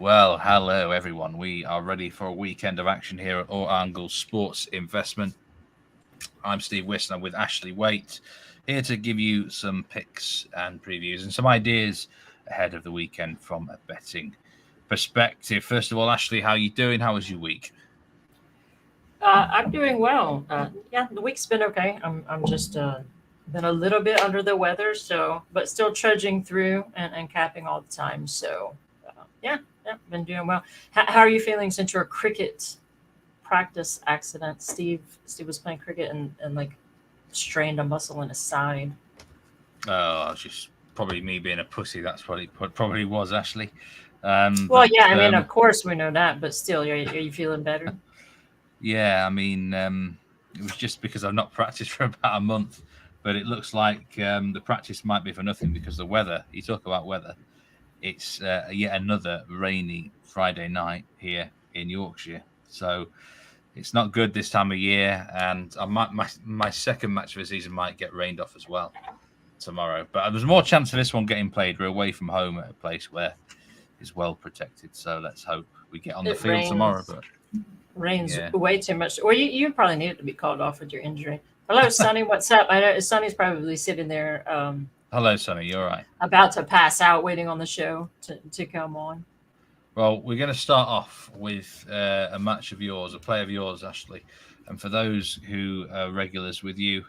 Well, hello everyone. We are ready for a weekend of action here at All Angles Sports Investment. I'm Steve Wyss and I'm with Ashley Waite, here to give you some picks and previews and some ideas ahead of the weekend from a betting perspective. First of all, Ashley, how are you doing? How was your week? I'm doing well. Yeah, the week's been okay. I'm just been a little bit under the weather, so but still trudging through and capping all the time. So yeah, yeah, been doing well. How are you feeling since your cricket practice accident? Steve was playing cricket and like strained a muscle in his side. Oh, it's just probably me being a pussy. That's what it probably was, Ashley. Well, But yeah, I mean, of course we know that, but still, are you feeling better? Yeah, I mean, it was just because I've not practiced for about a month, but it looks like the practice might be for nothing because the weather. You talk about weather. It's yet another rainy Friday night here in Yorkshire, so it's not good this time of year. And I might, my second match of the season might get rained off as well tomorrow. But there's more chance of this one getting played. We're away from home at a place where it's well protected, so let's hope we get on the It field tomorrow. rains. But Rains yeah, way too much. Or you probably needed to be called off with your injury. Hello, Sonny. What's up? I know Sonny's probably sitting there hello, Sonny. You're right. about to pass out, waiting on the show to come on. Well, we're going to start off with a match of yours, a play of yours, Ashley. And for those who are regulars with you,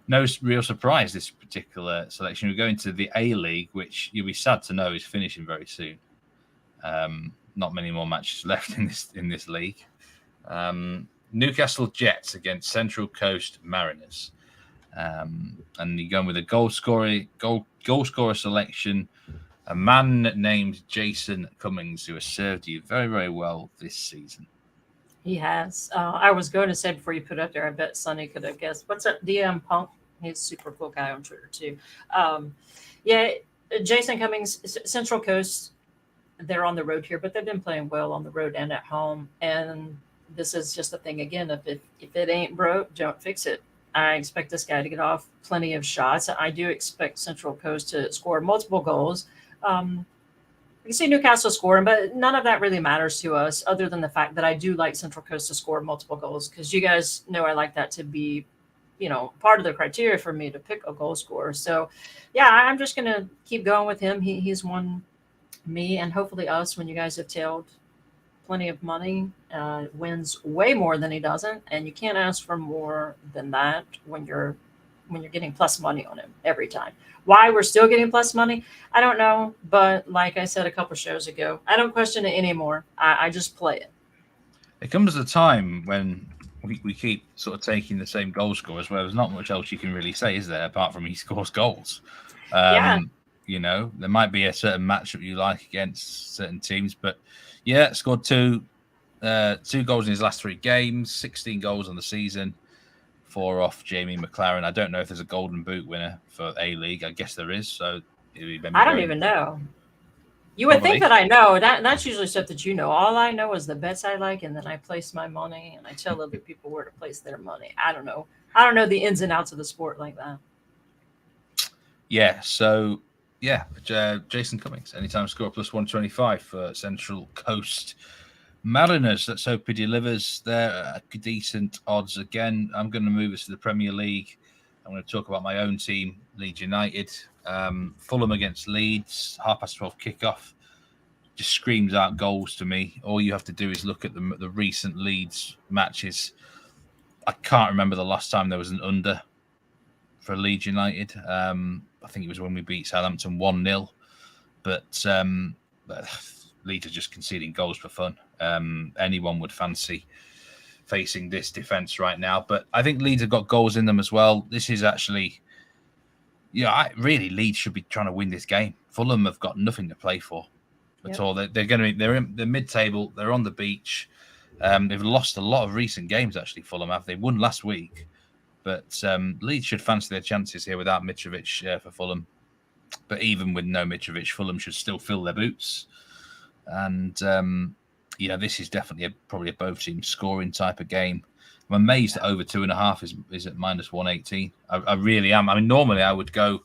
no real surprise this particular selection. We're going to the A League, which you'll be sad to know is finishing very soon. Not many more matches left in this league. Newcastle Jets against Central Coast Mariners, and you're going with a goal scorer selection. A man named Jason Cummings, who has served you very, very well this season. He has. I was going to say before you put it up there, I bet Sonny could have guessed. What's up, DM Punk? He's a super cool guy on Twitter too. Um, yeah, Jason Cummings, Central Coast. They're on the road here, but they've been playing well on the road and at home. And this is just a thing again. If it ain't broke, don't fix it. I expect this guy to get off plenty of shots. I do expect Central Coast to score multiple goals. Um, you can see Newcastle scoring, but none of that really matters to us, other than the fact that I do like Central Coast to score multiple goals because you guys know I like that to be, part of the criteria for me to pick a goal scorer. So, yeah, I'm just gonna keep going with him. He's won me and hopefully us when you guys have tailed plenty of money, wins way more than he doesn't, and you can't ask for more than that when you're getting plus money on him every time. Why we're still getting plus money, I don't know, but like I said a couple shows ago, I don't question it anymore. I just play it. It comes at a time when we keep sort of taking the same goal scorers, where there's not much else you can really say, is there, apart from he scores goals. Yeah, There might be a certain matchup you like against certain teams, but yeah, scored two goals in his last three games, 16 goals on the season, four off Jamie McLaren. I don't know if there's a Golden Boot winner for A League. I guess there is, so I don't even know. You would think probably. that I know. That's usually stuff that you know. All I know is the bets I like, and then I place my money, and I tell other people where to place their money. I don't know. I don't know the ins and outs of the sport like that. Yeah, so yeah, Jason Cummings, anytime score plus 125 for Central Coast Mariners. Let's hope he delivers. They're decent odds again. I'm going to move us to the Premier League. I'm going to talk about my own team, Leeds United. Fulham against Leeds, 12:30 kickoff. Just screams out goals to me. All you have to do is look at the recent Leeds matches. I can't remember the last time there was an under for Leeds United. I think it was when we beat Southampton 1-0. But Leeds are just conceding goals for fun. Anyone would fancy facing this defence right now. But I think Leeds have got goals in them as well. This is actually, really Leeds should be trying to win this game. Fulham have got nothing to play for at all. They're mid-table. They're on the beach. They've lost a lot of recent games. Actually, Fulham have. They won last week. But Leeds should fancy their chances here without Mitrovic for Fulham. But even with no Mitrovic, Fulham should still fill their boots. And, this is definitely probably a both teams scoring type of game. I'm amazed that over 2.5 is at minus 118. I really am. I mean, normally I would go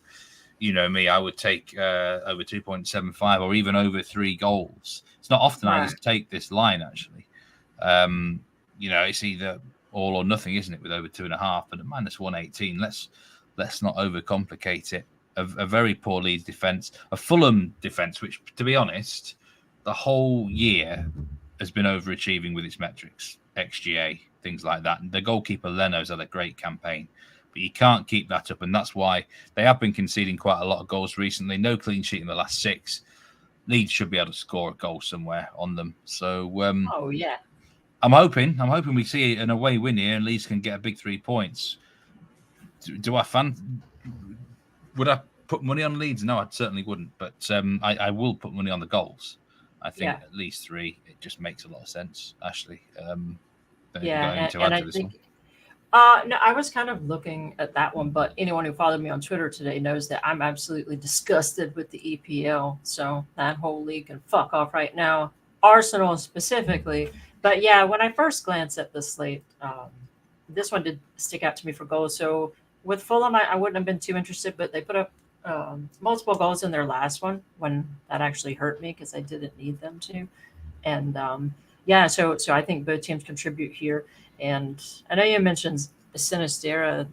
you know me, I would take over 2.75 or even over 3 goals. It's not often I just take this line, actually. You know, it's either all or nothing, isn't it, with over 2.5, but at -118, let's not overcomplicate it. A very poor Leeds defence, a Fulham defence, which, to be honest, the whole year has been overachieving with its metrics, XGA, things like that. And the goalkeeper Leno's had a great campaign, but you can't keep that up, and that's why they have been conceding quite a lot of goals recently. No clean sheet in the last 6. Leeds should be able to score a goal somewhere on them. So, oh yeah, I'm hoping we see an away win here, and Leeds can get a big 3 points. Do I would I put money on Leeds? No, I certainly wouldn't. But I will put money on the goals. I think at least 3. It just makes a lot of sense, Ashley. And I think. No, I was kind of looking at that one, but anyone who followed me on Twitter today knows that I'm absolutely disgusted with the EPL. So that whole league can fuck off right now. Arsenal specifically. But yeah, when I first glanced at the slate, this one did stick out to me for goals. So with Fulham, I wouldn't have been too interested, but they put up multiple goals in their last one when that actually hurt me because I didn't need them to. And so I think both teams contribute here. And I know you mentioned Sinistera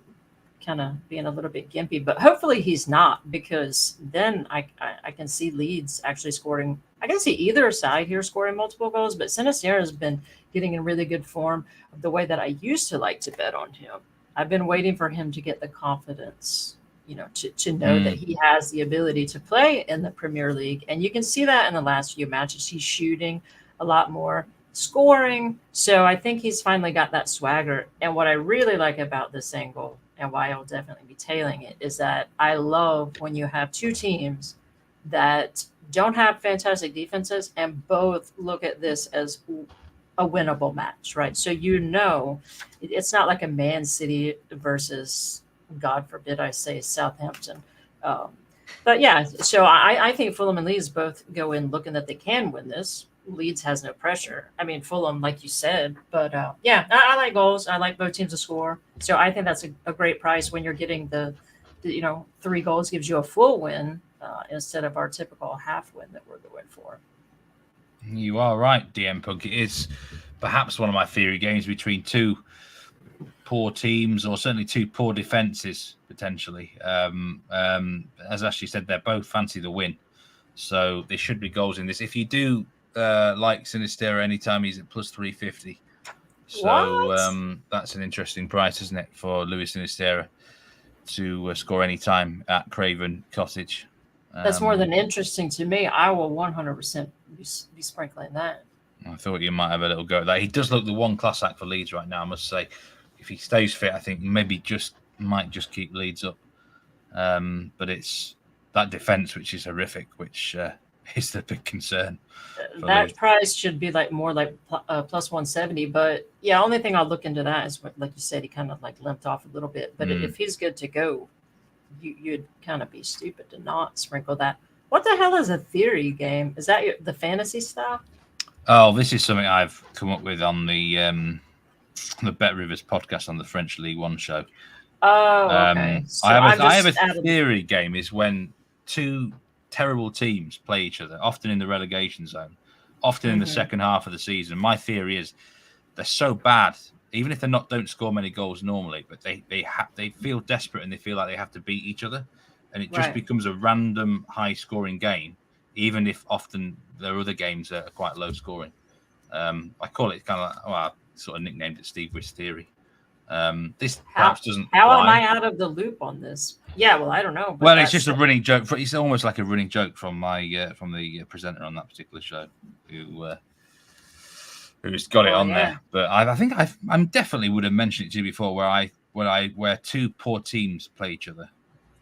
kind of being a little bit gimpy, but hopefully he's not, because then I can see Leeds actually scoring. I can see either side here scoring multiple goals, but Sinistera has been getting in really good form of the way that I used to like to bet on him. I've been waiting for him to get the confidence, to know that he has the ability to play in the Premier League. And you can see that in the last few matches. He's shooting a lot more, scoring. So I think he's finally got that swagger. And what I really like about this angle, and why I'll definitely be tailing it, is that I love when you have two teams that don't have fantastic defenses and both look at this as a winnable match, right? So it's not like a Man City versus, God forbid I say, Southampton. But yeah, so I think Fulham and Leeds both go in looking that they can win this. Leeds has no pressure. I mean, Fulham, like you said, but I like goals. I like both teams to score. So I think that's a great price when you're getting the 3 goals gives you a full win instead of our typical half win that we're going for. You are right, DM Punk. It is perhaps one of my theory games between 2 poor teams, or certainly 2 poor defenses, potentially. As Ashley said, they're both fancy the win. So there should be goals in this. If you do like Sinistera anytime, he's at plus 350. So that's an interesting price, isn't it, for Luis Sinistera to score anytime at Craven Cottage. That's more than interesting to me. I will 100% be sprinkling that. I thought you might have a little go at that. He does look the one class act for Leeds right now, I must say. If he stays fit, I think maybe might just keep Leeds up. But it's that defence which is horrific, which is the big concern. That Leeds. price should be more like plus 170. But yeah, only thing I'll look into that is what, like you said, he kind of limped off a little bit. But if he's good to go, you'd kind of be stupid to not sprinkle that. What the hell is a theory game? Is that the fantasy stuff? Oh, this is something I've come up with on the Bet Rivers podcast on the French League One show. Oh, okay. So I have a theory game is when 2 terrible teams play each other, often in the relegation zone, often in the second half of the season. My theory is they're so bad, even if they don't score many goals normally, but they feel desperate and they feel like they have to beat each other, and it just becomes a random high scoring game, even if often there are other games that are quite low scoring. I call it kind of I sort of nicknamed it Steve Wyss theory. This perhaps doesn't. How am I out of the loop on this? Yeah, well, I don't know. Well, it's just a running joke. It's almost like a running joke from the presenter on that particular show, who's got it on there. But I think I definitely would have mentioned it to you before, where 2 poor teams play each other.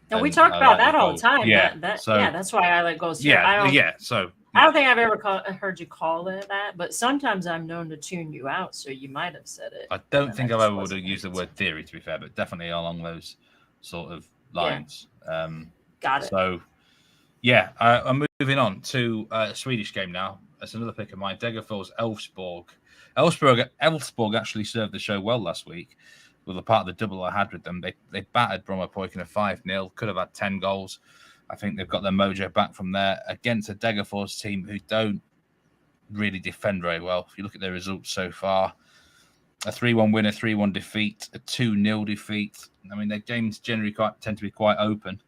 No, we talk about that all the time. Yeah, that's why I like goals. Yeah, So I don't think I've ever heard you call it that, but sometimes I'm known to tune you out, so you might have said it. I don't think I've ever would have used the word theory, to be fair, but definitely along those sort of lines. Got it. So, yeah, I'm moving on to a Swedish game now. That's another pick of mine. Degerfors Elfsborg. Elfsborg actually served the show well last week with a part of the double I had with them. They battered Bromma Poikin 5-0. Could have had 10 goals. I think they've got their mojo back from there against a Degerfors team who don't really defend very well. If you look at their results so far, a 3-1 win, a 3-1 defeat, a 2-0 defeat. I mean, their games generally tend to be quite open.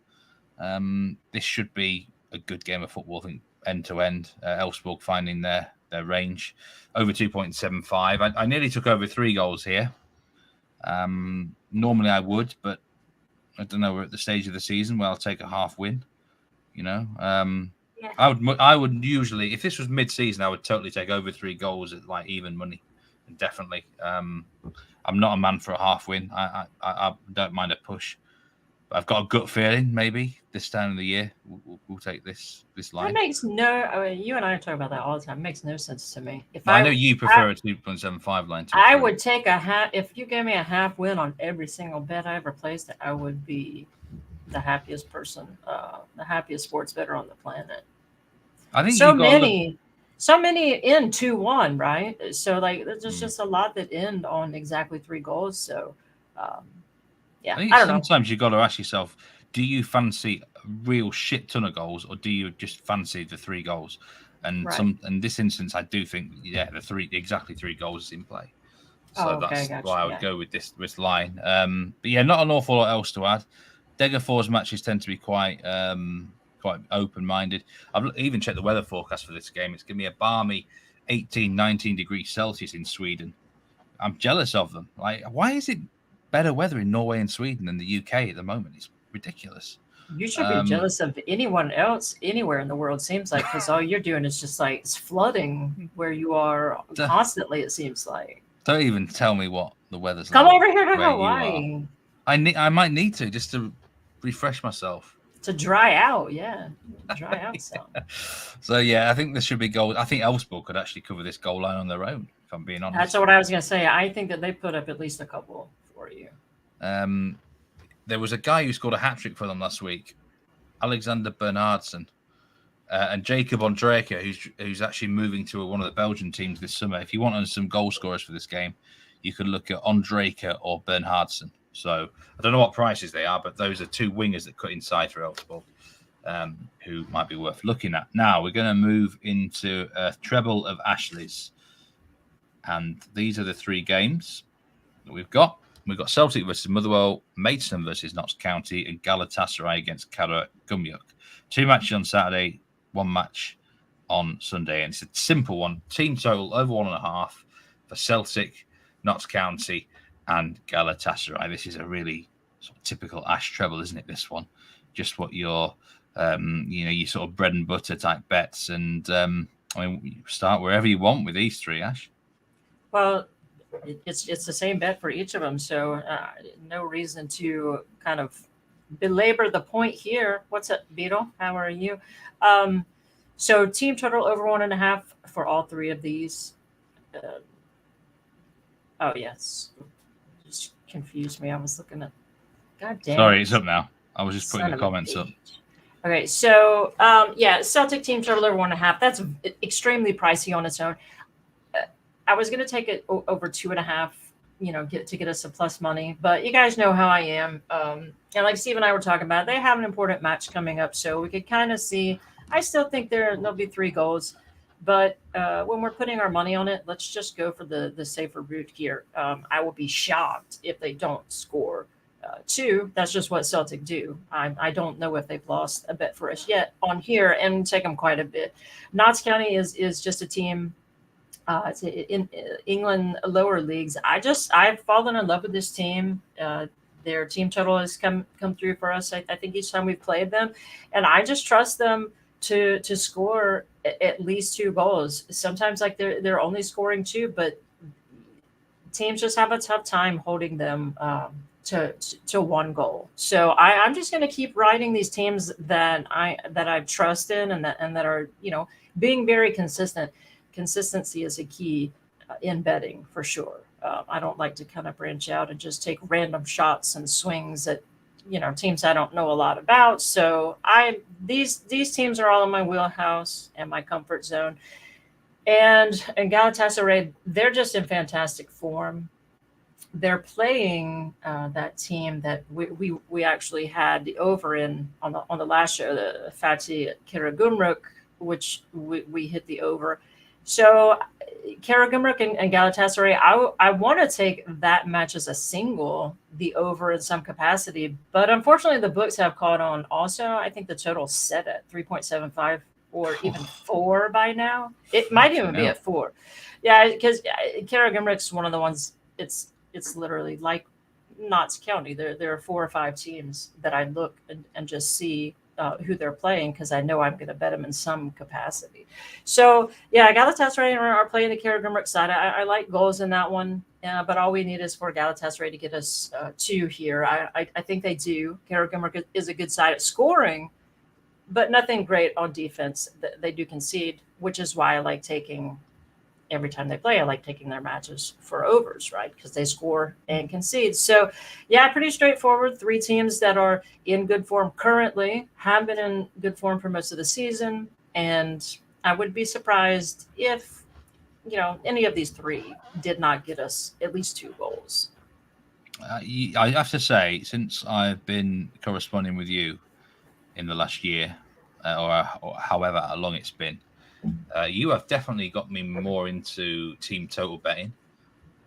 This should be a good game of football, I think, end to end. Elfsborg finding their range over 2.75. I nearly took over 3 goals here. Normally I would, but I don't know. We're at the stage of the season where I'll take a half win. Yeah. I would usually, if this was mid-season, I would totally take over 3 goals at like even money. Definitely. I'm not a man for a half win. I don't mind a push. But I've got a gut feeling maybe this time of the year we'll take this line. That makes you and I talk about that all the time. It makes no sense to me. I know you prefer a 2.75 line. I would take a half. If you gave me a half win on every single bet I ever placed, I would be the happiest person, the happiest sports bettor on the planet. I think so many end 2-1, right? So like there's just a lot that end on exactly 3 goals. So yeah, I don't know. Sometimes you've got to ask yourself, do you fancy a real shit ton of goals, or do you just fancy the 3 goals? And in this instance, I do think exactly 3 goals is in play. So that's why I would go with this line. But yeah, not an awful lot else to add. Degerfors matches tend to be quite open-minded. I've even checked the weather forecast for this game. It's going to be a balmy 18, 19 degrees Celsius in Sweden. I'm jealous of them. Like, why is it better weather in Norway and Sweden than the UK at the moment? It's ridiculous. You should be jealous of anyone else anywhere in the world, seems like, because all you're doing is just like it's flooding where you are constantly, it seems like. Don't even tell me what the weather's like. Come over here to Hawaii. I might need to, just to refresh myself. To dry out, yeah. Dry out some. So, yeah, I think there should be goals. I think Elfsborg could actually cover this goal line on their own, if I'm being honest. That's what I was going to say. I think that they put up at least a couple for you. There was a guy who scored a hat-trick for them last week, Alexander Bernhardsen, and Jacob Ondrejka, who's actually moving to one of the Belgian teams this summer. If you wanted some goal scorers for this game, you could look at Ondrejka or Bernhardsen. So I don't know what prices they are, but those are 2 wingers that cut inside for Elfsborg, who might be worth looking at. Now we're going to move into a treble of Ashley's. And these are the 3 games that we've got. We've got Celtic versus Motherwell, Maidstone versus Notts County, and Galatasaray against Kara Gumyuk. 2 matches on Saturday, 1 match on Sunday. And it's a simple one. Team total over 1.5 for Celtic, Notts County, and Galatasaray. This is a really sort of typical Ash treble, isn't it? This one, just what your, your sort of bread and butter type bets. And you start wherever you want with these 3, Ash. Well, it's the same bet for each of them, so no reason to kind of belabor the point here. What's up, Beetle? How are you? So team total over 1.5 for all 3 of these. Oh yes. Just confused me. I was looking at. God damn. Sorry, it's up now. I was just putting the comments up. Okay, so Celtic team total over 1.5. That's extremely pricey on its own. I was going to take it over 2.5, to get us some plus money, but you guys know how I am. And like Steve and I were talking about, they have an important match coming up, so we could kind of see. I still think there'll be 3 goals. But when we're putting our money on it, let's just go for the safer route here. I will be shocked if they don't score 2. That's just what Celtic do. I don't know if they've lost a bet for us yet on here, and take them quite a bit. Notts County is just a team in England lower leagues. I've fallen in love with this team. Their team total has come through for us. I think each time we've played them, and I just trust them to score at least 2 goals. Sometimes like they're only scoring 2, but teams just have a tough time holding them to 1 goal. So I'm just going to keep riding these teams that I've trusted and that are being very consistent. Consistency is a key in betting for sure. I don't like to kind of branch out and just take random shots and swings at teams I don't know a lot about. So these teams are all in my wheelhouse and my comfort zone. And Galatasaray, they're just in fantastic form. they're playing that team that we actually had the over in on the last show, the Fatih Karagümrük, which we hit the over. So Karagümrük and Galatasaray, I want to take that match as a single, the over in some capacity, but unfortunately the books have caught on also. I think the total's set at 3.75 or even 4 by now. It might even be at 4. Yeah, because Karagümrük's one of the ones. It's literally like Notts County. There are 4 or 5 teams that I look and just see who they're playing because I know I'm going to bet them in some capacity. So yeah, Galatasaray are playing the Karagümrük side. I like goals in that one, but all we need is for Galatasaray to get us 2 here. I think they do. Karagümrük is a good side at scoring, but nothing great on defense. They do concede, which is why I like taking. Every time they play, I like taking their matches for overs, right? Because they score and concede. So, yeah, pretty straightforward. 3 teams that are in good form currently, have been in good form for most of the season. And I would be surprised if, any of these 3 did not get us at least 2 goals. I have to say, since I've been corresponding with you in the last year, or however long it's been, you have definitely got me more into team total betting,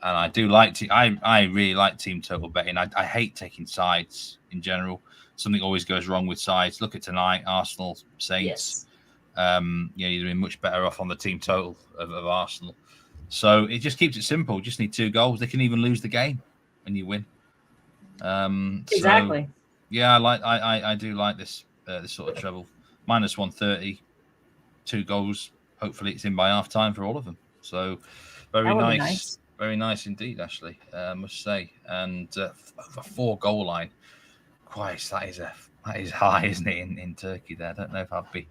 and I do like I really like team total betting. I hate taking sides in general. Something always goes wrong with sides. Look at tonight, Arsenal Saints. Yes. You're doing much better off on the team total of Arsenal. So it just keeps it simple. You just need 2 goals. They can even lose the game when you win. Exactly. So, yeah, I do like this sort of treble. Minus 130. 2 goals. Hopefully, it's in by half time for all of them. So, very nice. Very nice indeed, Ashley. I must say, and over 4 goal line. Christ, that is high, isn't it? In Turkey, there. I don't know if I'd be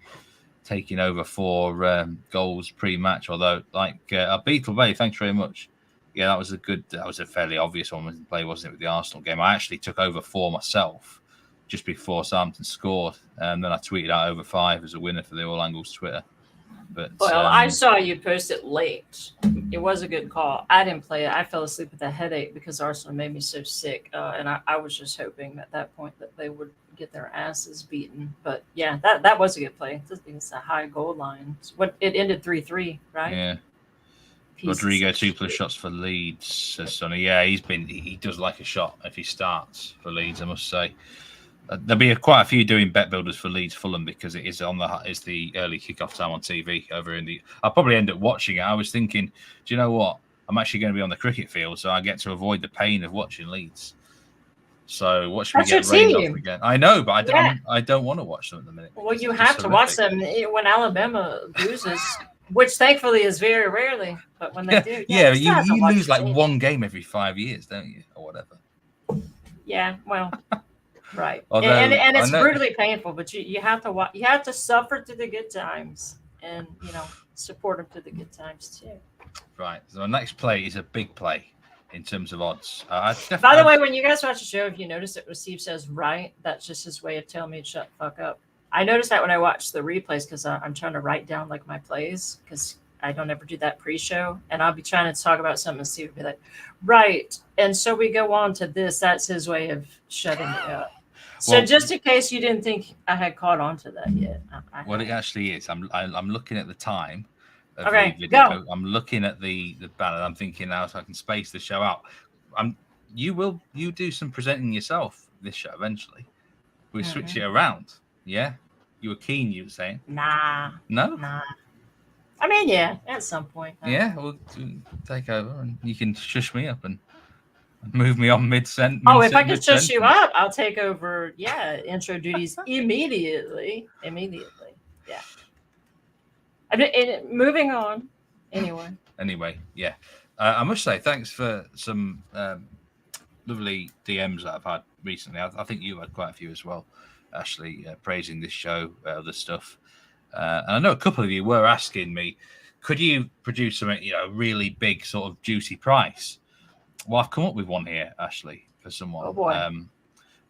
taking over 4 goals pre-match. Although, like Beetle Bay, thanks very much. Yeah, that was a fairly obvious one to play, wasn't it, with the Arsenal game? I actually took over 4 myself just before Southampton scored, and then I tweeted out over 5 as a winner for the All Angles Twitter. But I saw you post it late. It was a good call. I didn't play it. I fell asleep with a headache because Arsenal made me so sick, and I was just hoping at that point that they would get their asses beaten. But yeah, that was a good play. It's a high goal line. It ended 3-3, right? Yeah. Rodrigo 2+ shots for Leeds, says Sonny. Yeah, he does like a shot if he starts for Leeds, I must say. There'll be quite a few doing bet builders for Leeds Fulham because it's the early kickoff time on TV over in the. I'll probably end up watching it. I was thinking, do you know what? I'm actually going to be on the cricket field, so I get to avoid the pain of watching Leeds. So watch me get rained off again. I know, but I don't want to watch them at the minute. Well, you have to watch them when Alabama loses, which thankfully is very rarely. But when they do, you lose like 1 game every 5 years, don't you, or whatever? Yeah, well. Right, and it's brutally painful, but you have to watch. You have to suffer through the good times, and support them through the good times too. Right. So the next play is a big play in terms of odds. By the way, when you guys watch the show, if you notice that Steve says "right," that's just his way of telling me to shut the fuck up. I noticed that when I watch the replays because I'm trying to write down like my plays because I don't ever do that pre-show, and I'll be trying to talk about something and Steve will be like, "Right," and so we go on to this. That's his way of shutting me up. So just in case you didn't think I had caught on to that yet. It actually is. I'm looking at the time of the video. Go. I'm looking at the banner. I'm thinking now so I can space the show out. You do some presenting yourself this show eventually. We switch it around. Yeah? You were keen, you were saying? Nah. No? Nah. I mean, yeah, at some point. Yeah, we'll take over and you can shush me up and move me on mid-sentence. Oh, if I could shush you up, I'll take over, intro duties immediately. Yeah. Moving on. Anyway, yeah. I must say, thanks for some lovely DMs that I've had recently. I think you had quite a few as well, Ashley, praising this show, other stuff. And I know a couple of you were asking me, could you produce something, really big, sort of juicy price? Well, I've come up with one here, Ashley, for someone. Oh, boy.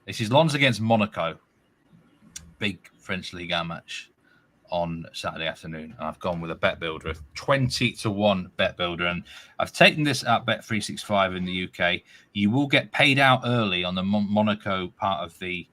This is Lens against Monaco. Big French Ligue 1 match on Saturday afternoon. And I've gone with a Betbuilder, a 20-1 Betbuilder. And I've taken this at Bet365 in the UK. You will get paid out early on the Monaco part of the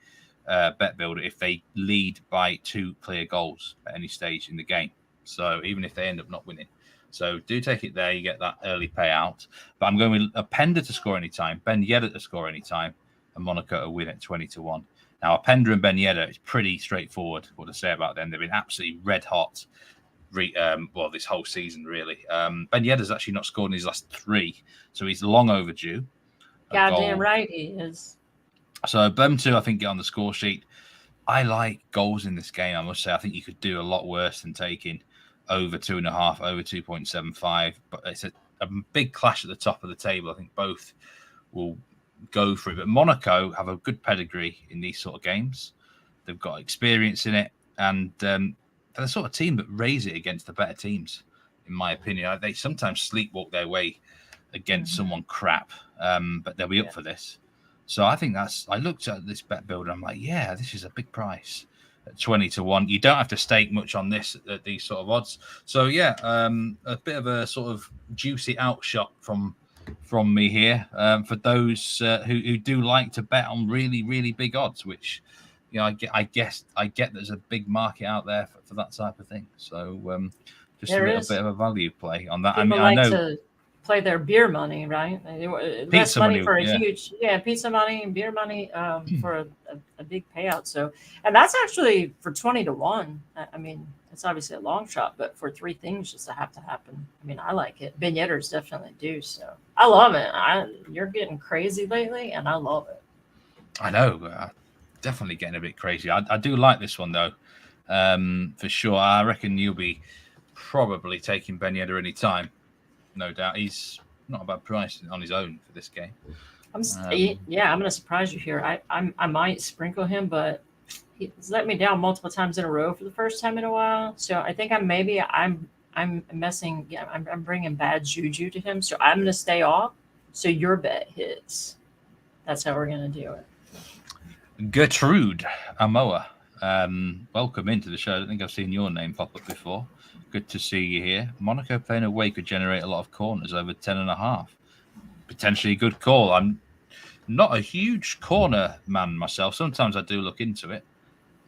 Betbuilder if they lead by 2 clear goals at any stage in the game. So even if they end up not winning. So do take it there. You get that early payout. But I'm going with Openda to score any time, Ben Yedder to score any time, and Monaco to win at 20-1. Now, Openda and Ben Yedder, it's pretty straightforward what to say about them. They've been absolutely red hot this whole season, really. Ben Yedder's actually not scored in his last 3, so he's long overdue. Goddamn right he is. So them two, I think, get on the score sheet. I like goals in this game, I must say. I think you could do a lot worse than taking over 2.5, over 2.75. But it's a big clash at the top of the table. I think both will go for it. But Monaco have a good pedigree in these sort of games. They've got experience in it. And they're the sort of team that raise it against the better teams, in my opinion. They sometimes sleepwalk their way against someone crap, but they'll be up for this. So I think I looked at this Betbuilder, I'm like, yeah, this is a big price at 20-1. You don't have to stake much on this at these sort of odds. So yeah, a bit of a sort of juicy outshot from me here for those who do like to bet on really, really big odds, which I get there's a big market out there for that type of thing. So just a little bit of a value play on that. People I know to play their beer money, right? Less money for a huge, pizza money and beer money for a big payout. So, and that's actually for 20-1. I mean, it's obviously a long shot, but for 3 things just to have to happen. I mean, I like it. Ben Yedders definitely do. So I love it. You're getting crazy lately, and I love it. I know. Definitely getting a bit crazy. I do like this one though, for sure. I reckon you'll be probably taking Ben Yedder any time. No doubt. He's not a bad price on his own for this game. I'm going to surprise you here. I might sprinkle him, but he's let me down multiple times in a row for the first time in a while. So I think I'm messing. Yeah, I'm bringing bad juju to him. So I'm going to stay off. So your bet hits. That's how we're going to do it. Gertrude Amoa, welcome into the show. I don't think I've seen your name pop up before. Good to see you here. Monaco playing away could generate a lot of corners, over 10.5. Potentially a good call. I'm not a huge corner man myself. Sometimes I do look into it.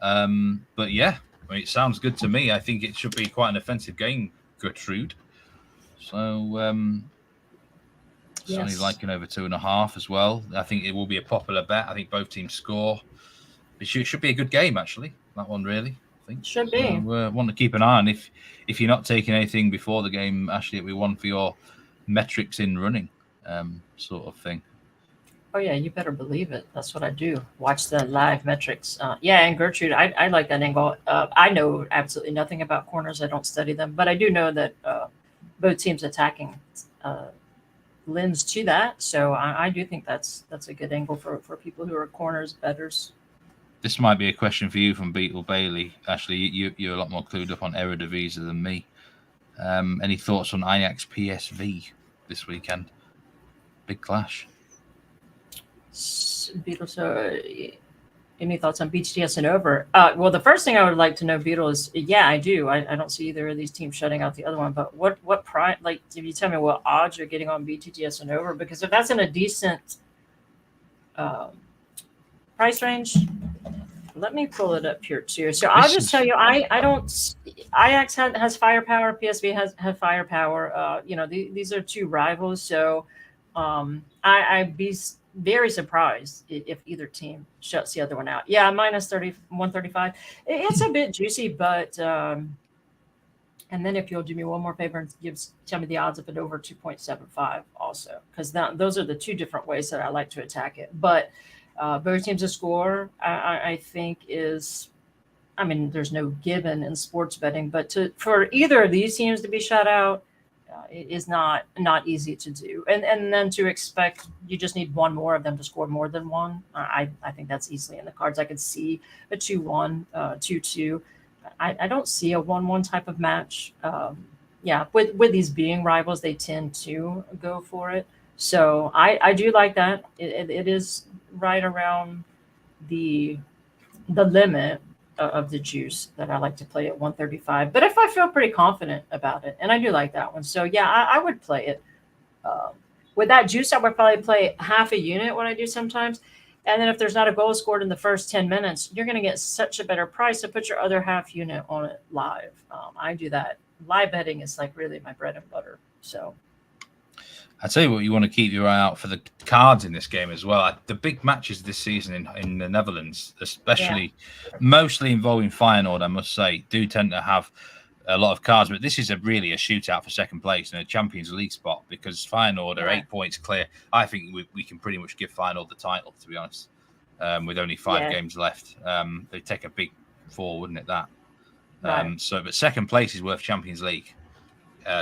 But yeah, I mean, it sounds good to me. I think it should be quite an offensive game, Gertrude. So Sonny's liking over 2.5 as well. I think it will be a popular bet. I think both teams score. It should be a good game, actually. That one, really. I think should be. Want to keep an eye on if you're not taking anything before the game, Ashley, it'll be one for your metrics in running, sort of thing. Oh yeah, you better believe it. That's what I do. Watch the live metrics. And Gertrude, I like that angle. I know absolutely nothing about corners. I don't study them, but I do know that both teams attacking lends to that. So I do think that's a good angle for people who are corners bettors. This might be a question for you from Beetle Bailey. Ashley, you're a lot more clued up on Eredivisie than me. Any thoughts on Ajax PSV this weekend? Big clash. Beetle, so any thoughts on BTS and over? Well, the first thing I would like to know, Beetle, is I do. I don't see either of these teams shutting out the other one. But what price? Like, if you tell me what odds you're getting on BTS and over, because if that's in a decent price range, let me pull it up here too. So I'll just tell you, I don't. Ajax has firepower. PSV has firepower. These are 2 rivals. So I'd be very surprised if either team shuts the other one out. Yeah, minus 135. It's a bit juicy, but and then if you'll do me one more favor and tell me the odds of it over 2.75 also, because those are the 2 different ways that I like to attack it. But both teams to score, I think is, I mean, there's no given in sports betting, but for either of these teams to be shut out, it is not easy to do. And then to expect you just need one more of them to score more than one. I think that's easily in the cards. I could see a 2-1, 2-2. I don't see a 1-1 type of match. With these being rivals, they tend to go for it. So I do like that. It is right around the limit of the juice that I like to play at 135. But if I feel pretty confident about it, and I do like that one, so yeah, I would play it. With that juice, I would probably play half a unit when I do sometimes. And then if there's not a goal scored in the first 10 minutes, you're going to get such a better price to put your other half unit on it live. I do that. Live betting is like really my bread and butter. So I tell you what, you want to keep your eye out for the cards in this game as well. The big matches this season in the Netherlands, especially mostly involving Feyenoord, I must say, do tend to have a lot of cards. But this is really a shootout for second place in a Champions League spot because Feyenoord are 8 points clear. I think we can pretty much give Feyenoord the title, to be honest, with only 5 games left. They'd take a big fall, wouldn't it, that? But second place is worth Champions League.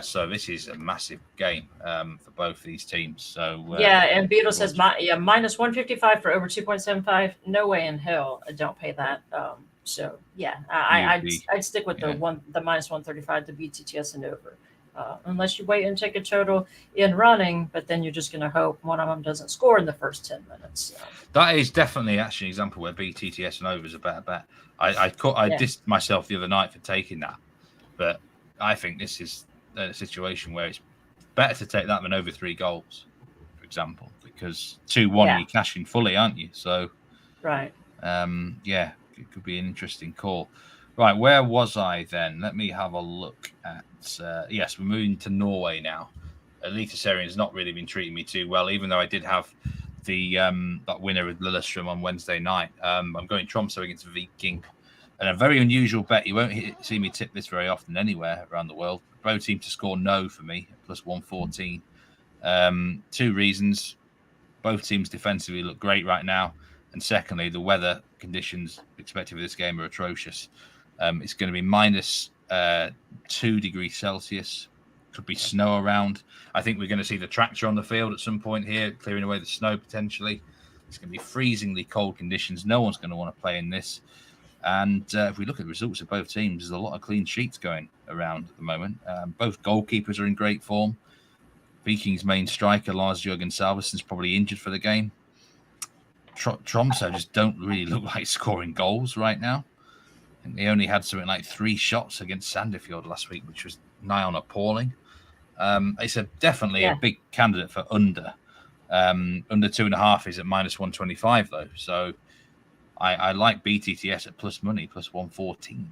So this is a massive game for both these teams. So and Beetle says minus 155 for over 2.75. No way in hell I don't pay that. So yeah, I'd stick with the minus 135, the BTTS and over, unless you wait and take a total in running. But then you're just going to hope one of them doesn't score in the first 10 minutes. So. That is definitely actually an example where BTTS and over is a better bet. I dissed myself the other night for taking that, but I think this is a situation where it's better to take that than over 3 goals, for example, because 2-1 you're cashing fully, aren't you? So it could be an interesting call. Right, where was I then? Let me have a look at we're moving to Norway now. Galatasaray has not really been treating me too well, even though I did have the that winner with Lillestrøm on Wednesday night. I'm going Tromsø against Viking. And a very unusual bet. You won't see me tip this very often anywhere around the world. Both teams to score no for me, plus 114. 2 reasons. Both teams defensively look great right now. And secondly, the weather conditions expected for this game are atrocious. It's going to be minus 2 degrees Celsius. Could be snow around. I think we're going to see the tractor on the field at some point here, clearing away the snow potentially. It's going to be freezingly cold conditions. No one's going to want to play in this. And if we look at the results of both teams, there's a lot of clean sheets going around at the moment. Both goalkeepers are in great form. Viking's main striker, Lars-Jørgen Salveson's probably injured for the game. Tromsø just don't really look like scoring goals right now. I think they only had something like 3 shots against Sandefjord last week, which was nigh on appalling. It's definitely a big candidate for under. Under 2.5 is at minus 125, though. So I like BTTS at plus money, plus 114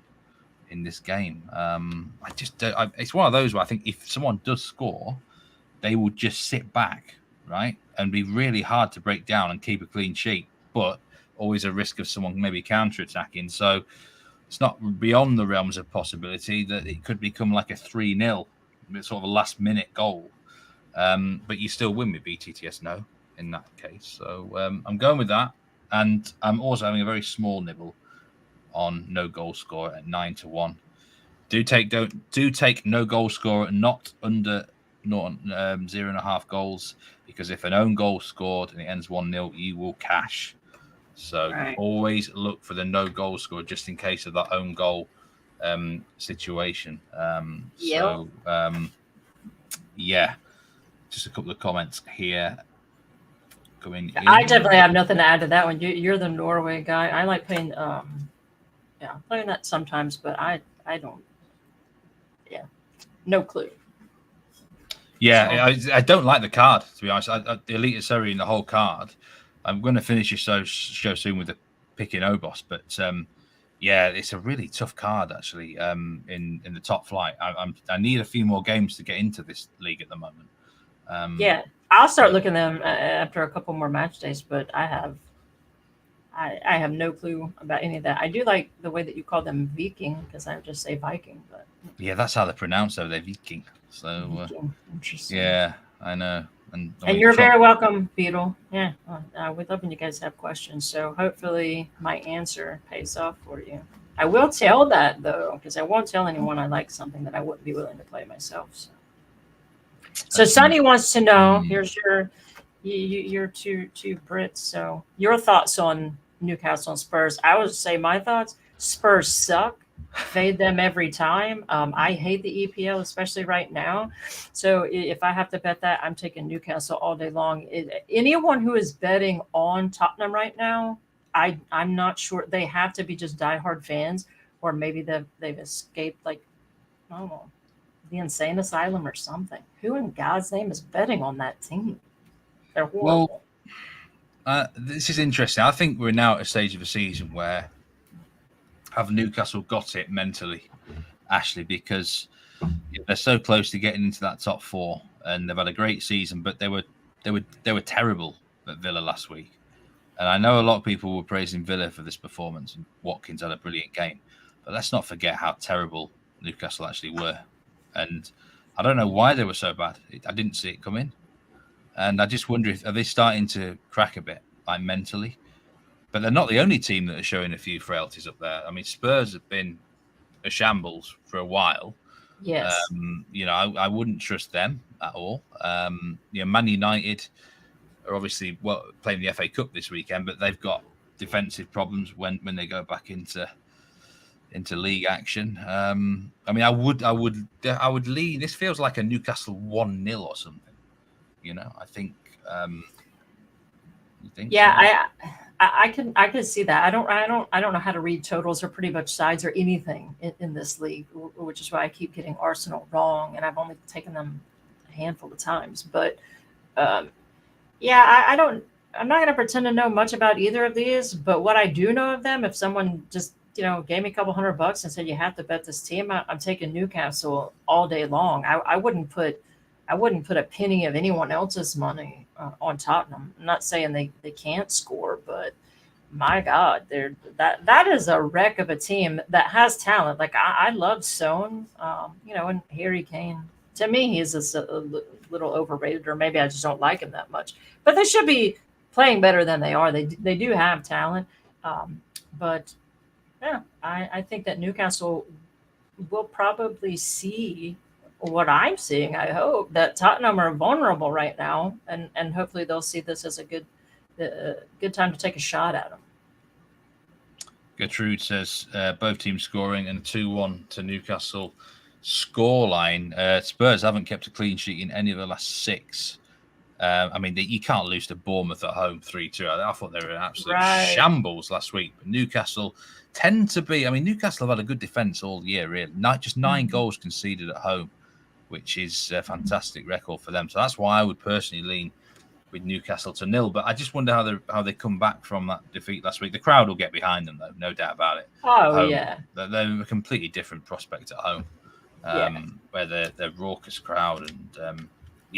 in this game. It's one of those where I think if someone does score, they will just sit back, right? And be really hard to break down and keep a clean sheet, but always a risk of someone maybe counter-attacking. So it's not beyond the realms of possibility that it could become like a 3-0, sort of a last-minute goal. But you still win with BTTS no in that case. So I'm going with that. And I'm also having a very small nibble on no goal score at 9-1. Do take no goal score and not under 0.5 goals, because if an own goal scored and it ends 1-0, you will cash. So always look for the no goal score just in case of that own goal situation. Just a couple of comments here. I definitely have nothing to add to that one. You're the Norway guy. I like playing playing that sometimes, but I don't. Yeah, no clue. Yeah, so, I don't like the card, to be honest. The Galatasaray in the whole card. I'm going to finish this show soon with the pick in Obos, but it's a really tough card actually. In the top flight, I need a few more games to get into this league at the moment. I'll start looking at them after a couple more match days, but I have no clue about any of that. I do like the way that you call them Viking, because I would just say Viking. But yeah, that's how they're pronounced, though. They're Viking. So Viking. Interesting. Yeah, I know. And you're very welcome, Beetle. Yeah, we love when you guys have questions. So hopefully my answer pays off for you. I will tell that, though, because I won't tell anyone I like something that I wouldn't be willing to play myself. So Sonny wants to know, here's your two Brits. So your thoughts on Newcastle and Spurs. I would say my thoughts, Spurs suck. Fade them every time. I hate the EPL, especially right now. So if I have to bet that, I'm taking Newcastle all day long. Anyone who is betting on Tottenham right now, I'm not sure. They have to be just diehard fans, or maybe they've escaped, like, I don't know, the insane asylum or something. Who in God's name is betting on that team? They're horrible. Well, this is interesting. I think we're now at a stage of the season where have Newcastle got it mentally, Ashley, because they're so close to getting into that top four, and they've had a great season, but they were terrible at Villa last week. And I know a lot of people were praising Villa for this performance, and Watkins had a brilliant game. But let's not forget how terrible Newcastle actually were. And I don't know why they were so bad. I didn't see it coming. And I just wonder are they starting to crack a bit, like mentally? But they're not the only team that are showing a few frailties up there. I mean, Spurs have been a shambles for a while. Yes. I wouldn't trust them at all. Man United are obviously playing the FA Cup this weekend, but they've got defensive problems when they go back into league action. I would lean. This feels like a Newcastle 1-0 or something. I think. You think? Yeah, so? I can see that. I don't know how to read totals or pretty much sides or anything in this league, which is why I keep getting Arsenal wrong, and I've only taken them a handful of times. But I'm not going to pretend to know much about either of these. But what I do know of them, if someone just gave me a couple $100 and said you have to bet this team, I'm taking Newcastle all day long. I wouldn't put a penny of anyone else's money on Tottenham. I'm not saying they can't score, but my God, that is a wreck of a team that has talent. Like I love Son, and Harry Kane. To me, he's a little overrated, or maybe I just don't like him that much. But they should be playing better than they are. They do have talent, but yeah, I think that Newcastle will probably see what I'm seeing. I hope that Tottenham are vulnerable right now, and hopefully they'll see this as a good time to take a shot at them. Gertrude says both teams scoring and 2-1 to Newcastle scoreline. Spurs haven't kept a clean sheet in any of the last 6. You can't lose to Bournemouth at home 3-2. I thought they were an absolute shambles last week. But Newcastle tend to be. Newcastle have had a good defence all year, really. Just 9 goals conceded at home, which is a fantastic record for them. So that's why I would personally lean with Newcastle to 0. But I just wonder how they come back from that defeat last week. The crowd will get behind them, though, no doubt about it. Oh, yeah. They're a completely different prospect at home, where they're raucous crowd. And,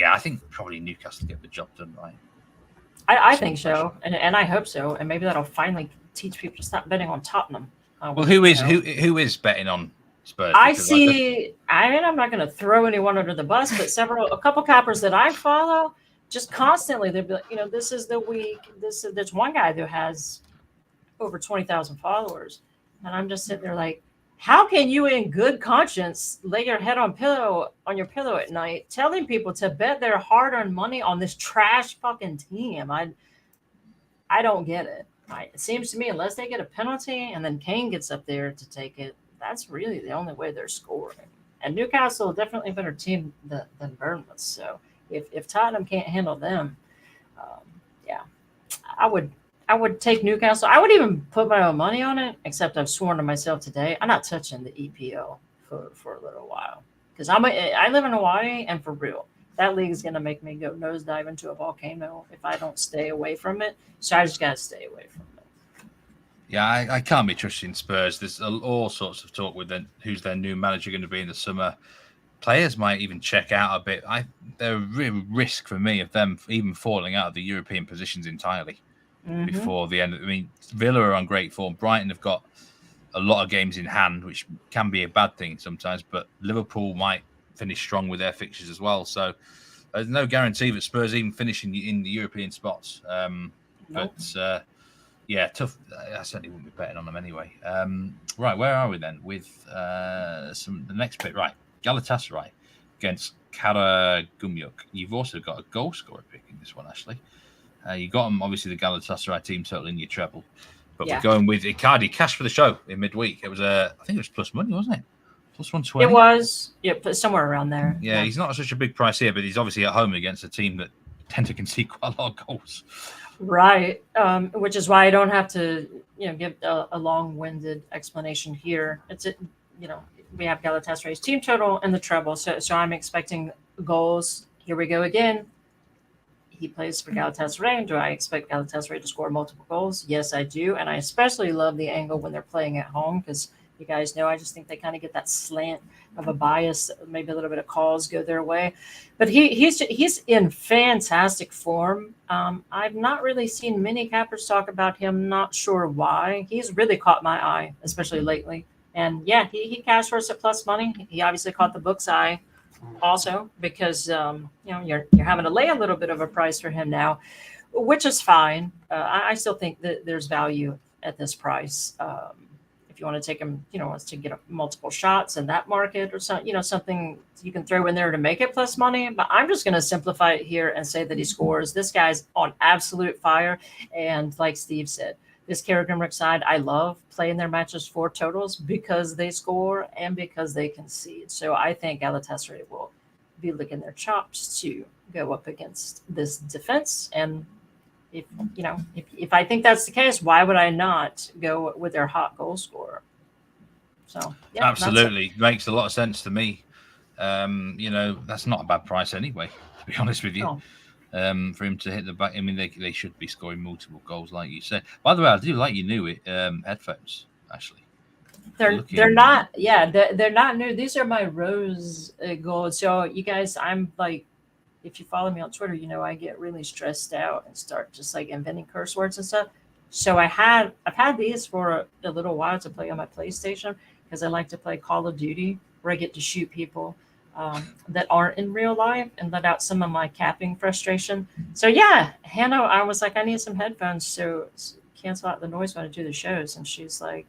I think probably Newcastle get the job done, right? I think so, and I hope so. And maybe that'll finally teach people to stop betting on Tottenham. Well, who is betting on Spurs? I'm not going to throw anyone under the bus, but a couple coppers that I follow, just constantly, they'd be like, this is the week. There's one guy who has over 20,000 followers, and I'm just sitting there like, how can you, in good conscience, lay your head on your pillow at night, telling people to bet their hard-earned money on this trash fucking team? I don't get it. It seems to me, unless they get a penalty and then Kane gets up there to take it, that's really the only way they're scoring. And Newcastle definitely a better team than Bournemouth. So if Tottenham can't handle them, I would take Newcastle. I would even put my own money on it, except I've sworn to myself today, I'm not touching the EPO for a little while. Because I live in Hawaii, and for real, that league is going to make me go nosedive into a volcano if I don't stay away from it. So I just got to stay away from it. Yeah, I can't be trusting Spurs. There's all sorts of talk with who's their new manager going to be in the summer. Players might even check out a bit. They're a real risk for me of them even falling out of the European positions entirely before the end. Villa are on great form. Brighton have got a lot of games in hand, which can be a bad thing sometimes, but Liverpool might finish strong with their fixtures as well. So there's no guarantee that Spurs even finish in the European spots. But tough. I certainly wouldn't be betting on them anyway. Right, where are we then with the next bit? Right, Galatasaray against Karagümrük. You've also got a goal scorer pick in this one, Ashley. You got them, obviously, the Galatasaray team total in your treble. But we're going with Icardi. Cash for the show in midweek. It was I think it was plus money, wasn't it? Plus 120. It was, but somewhere around there. Yeah, he's not such a big price here, but he's obviously at home against a team that tend to concede quite a lot of goals. Right. Which is why I don't have to, give a long-winded explanation here. You know, we have Galatasaray's team total and the treble. So I'm expecting goals. Here we go again. He plays for Galatasaray. Do I expect Galatasaray to score multiple goals? Yes, I do. And I especially love the angle when they're playing at home because you guys know I just think they kind of get that slant of a bias, maybe a little bit of calls go their way. But he's in fantastic form. I've not really seen many cappers talk about him. Not sure why. He's really caught my eye, especially lately. And yeah, he cashed for us at plus money. He obviously caught the book's eye also because you're having to lay a little bit of a price for him now, which is fine. I still think that there's value at this price. If you want to take him, wants to get multiple shots in that market or something, something you can throw in there to make it plus money. But I'm just going to simplify it here and say that he scores. This guy's on absolute fire, and like Steve said, this Kerrigan side, I love playing their matches for totals because they score and because they concede. So I think Galatasaray will be licking their chops to go up against this defense. And if I think that's the case, why would I not go with their hot goal scorer? So yeah, absolutely makes a lot of sense to me. That's not a bad price anyway, to be honest with you. Oh. For him to hit the back, I mean, they should be scoring multiple goals, like you said. By the way, I do like your new headphones, Ashley. They're not, they're not new. These are my rose gold. So you guys, I'm like, if you follow me on Twitter, I get really stressed out and start just like inventing curse words and stuff. So I've had these for a little while to play on my PlayStation because I like to play Call of Duty where I get to shoot people that aren't in real life and let out some of my capping frustration. So yeah, Hannah, I was like, I need some headphones so cancel out the noise when I do the shows. And she's like,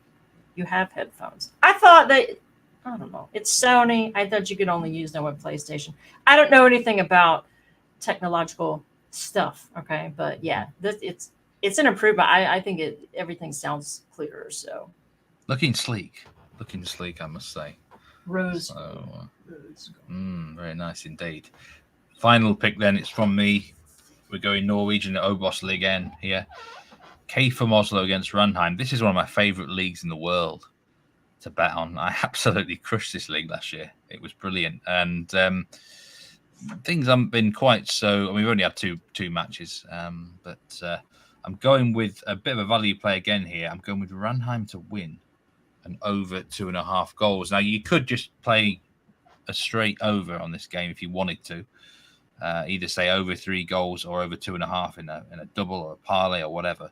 you have headphones. I thought that, I don't know, it's Sony. I thought you could only use them with PlayStation. I don't know anything about technological stuff. Okay. But yeah, it's an improvement. I think everything sounds clearer. So looking sleek, I must say. Rose. Very nice indeed. Final pick then, it's from me. We're going Norwegian Obos League again here. K from Oslo against Ranheim. This is one of my favourite leagues in the world to bet on. I absolutely crushed this league last year. It was brilliant. And things haven't been quite so... I mean, we've only had two matches. But I'm going with a bit of a value play again here. I'm going with Ranheim to win and over 2.5 goals. Now, you could just play a straight over on this game if you wanted to. Either say over 3 goals or over 2.5 in a double or a parlay or whatever.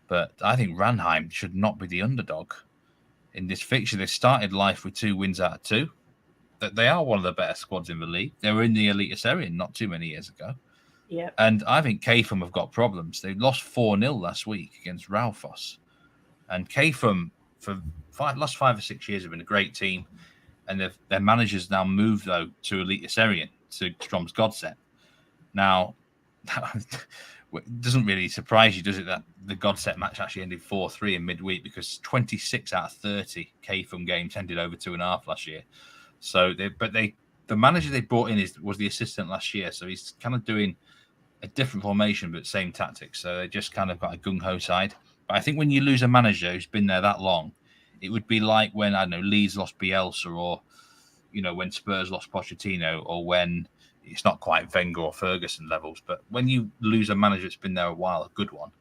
But I think Ranheim should not be the underdog in this fixture. They started life with 2 wins out of 2. That they are one of the better squads in the league. They were in the Eliteserien not too many years ago. Yeah. And I think KFUM have got problems. They lost 4-0 last week against Raufoss. And KFUM, for last 5 or 6 years, have been a great team. And their managers now moved, though, to Eliteserien, to Strom's Godset. Now, it doesn't really surprise you, does it, that the Godset match actually ended 4-3 in midweek because 26 out of 30 KFUM games ended over 2.5 last year. So, the manager they brought in was the assistant last year, so he's kind of doing a different formation but same tactics. So they just kind of got a gung-ho side. But I think when you lose a manager who's been there that long, it would be like when, I don't know, Leeds lost Bielsa or, when Spurs lost Pochettino or when it's not quite Wenger or Ferguson levels. But when you lose a manager that's been there a while, a good one,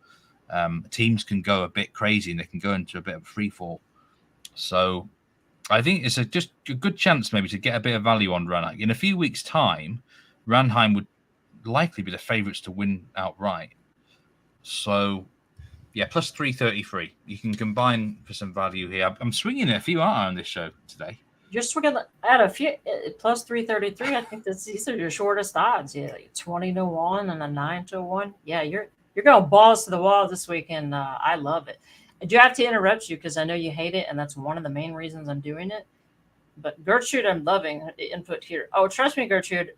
teams can go a bit crazy and they can go into a bit of a free fall. So I think it's just a good chance maybe to get a bit of value on Ranheim. In a few weeks' time, Ranheim would likely be the favourites to win outright. So, yeah, plus 333. You can combine for some value here. I'm swinging a few, aren't I, on this show today? You're swinging at a few plus 333. I think these are your shortest odds. Yeah, like 20-1 and a 9-1. Yeah, you're going balls to the wall this weekend. I love it. I do have to interrupt you because I know you hate it, and that's one of the main reasons I'm doing it. But Gertrude, I'm loving the input here. Oh, trust me, Gertrude.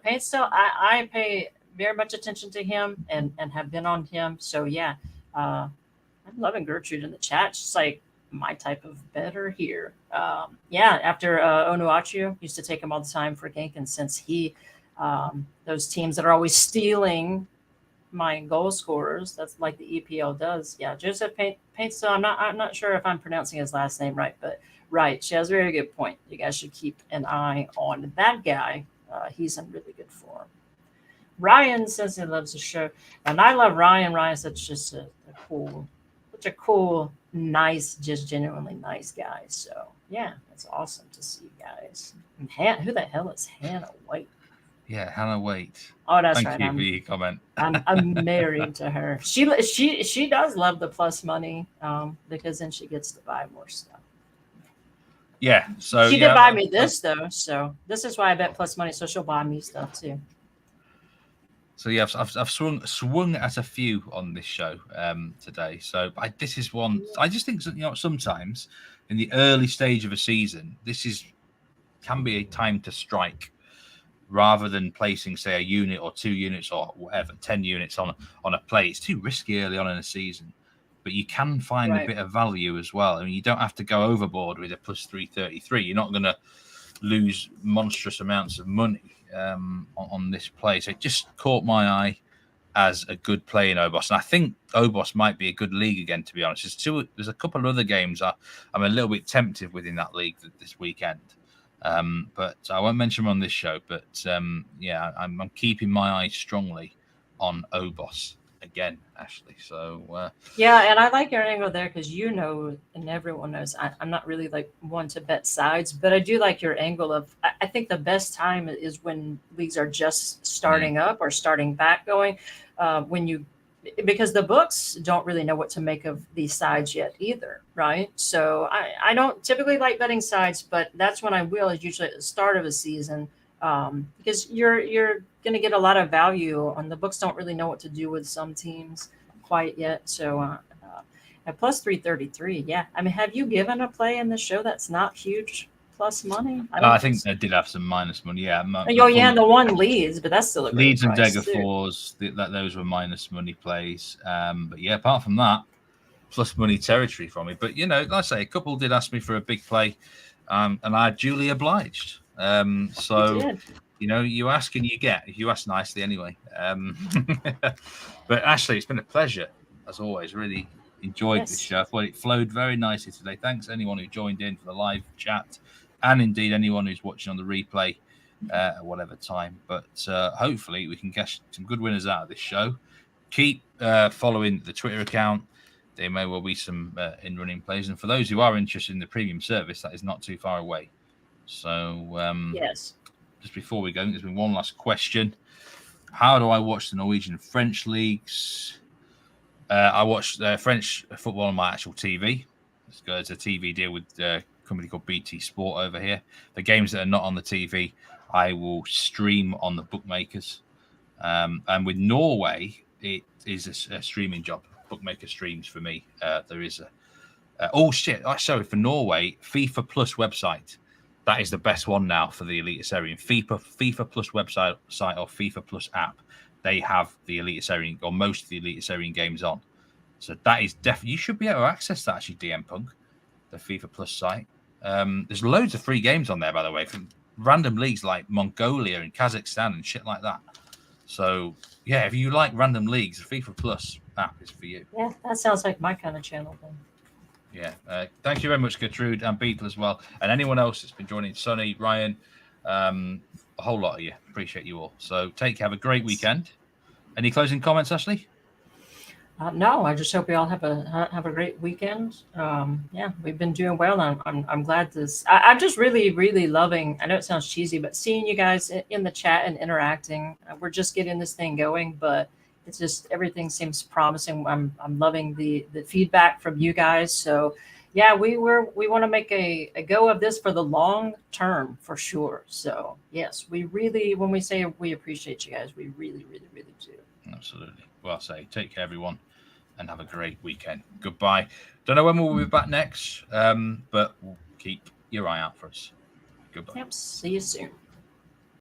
Painstill, I pay very much attention to him and have been on him. So, yeah, I'm loving Gertrude in the chat. She's like my type of better here. After Onuachu, used to take him all the time for Genk. And since those teams that are always stealing my goal scorers. That's like the EPL does. Yeah, Joseph Paint. So I'm not sure if I'm pronouncing his last name right, but right. She has a very good point. You guys should keep an eye on that guy. He's in really good form. Ryan says he loves the show, and I love Ryan. Ryan's such a cool, nice, just genuinely nice guy. So yeah, it's awesome to see you guys. And who the hell is Hannah White? Yeah, Hannah Waite. Oh, that's Thank right. you for your comment. I'm married to her. She does love the plus money, because then she gets to buy more stuff. Yeah, so she did buy me this though, so this is why I bet plus money. So she'll buy me stuff too. So yeah, I've swung at a few on this show today. So this is one I just think that, sometimes in the early stage of a season, can be a time to strike rather than placing, say, a unit or 2 units or whatever, 10 units on a play. It's too risky early on in a season, but you can find a bit of value as well. I mean, you don't have to go overboard with a plus 333. You're not going to lose monstrous amounts of money on this play. So it just caught my eye as a good play in Obos. And I think Obos might be a good league again, to be honest. There's a couple of other games I'm a little bit tempted with in that league this weekend. But I won't mention them on this show. But yeah, I'm keeping my eye strongly on Obos again, Ashley. So yeah, and I like your angle there because and everyone knows I'm not really like one to bet sides, but I do like your angle of I think the best time is when leagues are just starting up or starting back going, because the books don't really know what to make of these sides yet either, right? So I don't typically like betting sides, but that's when I will, is usually at the start of a season, because you're going to get a lot of value on the books. Don't really know what to do with some teams quite yet. So at plus 333, yeah. I mean, have you given a play in the show that's not huge plus money? I think they did have some minus money. Yeah. And the one Leeds, but that's still a great Leeds and price Dagger Fours. Those were minus money plays. But yeah, apart from that, plus money territory from me. But like I say, a couple did ask me for a big play, and I duly obliged. So you ask and you get. If you ask nicely, anyway. But Ashley, it's been a pleasure as always. Really enjoyed this show. I thought it flowed very nicely today. Thanks anyone who joined in for the live chat, and indeed anyone who's watching on the replay at whatever time. But hopefully we can get some good winners out of this show. Keep following the Twitter account. There may well be some in-running plays, and for those who are interested in the premium service, that is not too far away. So yes. Just before we go, there's been one last question. How do I watch the Norwegian French leagues? I watch French football on my actual TV. It's a TV deal with a company called BT Sport over here. The games that are not on the TV, I will stream on the bookmakers. And with Norway, it is a streaming job. Bookmaker streams for me. There is sorry, for Norway, FIFA Plus website. That is the best one now for the Eliteserien. FIFA Plus website or FIFA Plus app. They have the Eliteserien or most of the Eliteserien games on. So that is definitely, you should be able to access that actually, DM Punk, the FIFA Plus site. There's loads of free games on there, by the way, from random leagues like Mongolia and Kazakhstan and shit like that. So yeah, if you like random leagues, the FIFA Plus app is for you. Yeah, that sounds like my kind of channel then. Yeah. Thank you very much, Gertrude and Beetle as well. And anyone else that's been joining, Sonny, Ryan, a whole lot of you. Appreciate you all. So take care. Have a great weekend. Any closing comments, Ashley? No, I just hope you all have a great weekend. Yeah, we've been doing well. I'm glad this. I'm just really, really loving. I know it sounds cheesy, but seeing you guys in the chat and interacting. We're just getting this thing going, but it's just everything seems promising. I'm loving the feedback from you guys. So yeah, we want to make a go of this for the long term for sure. So yes, we really, when we say we appreciate you guys, we really, really, really do. Absolutely. Well, say take care, everyone, and have a great weekend. Goodbye. Don't know when we'll be back next, but keep your eye out for us. Goodbye. Yep. See you soon.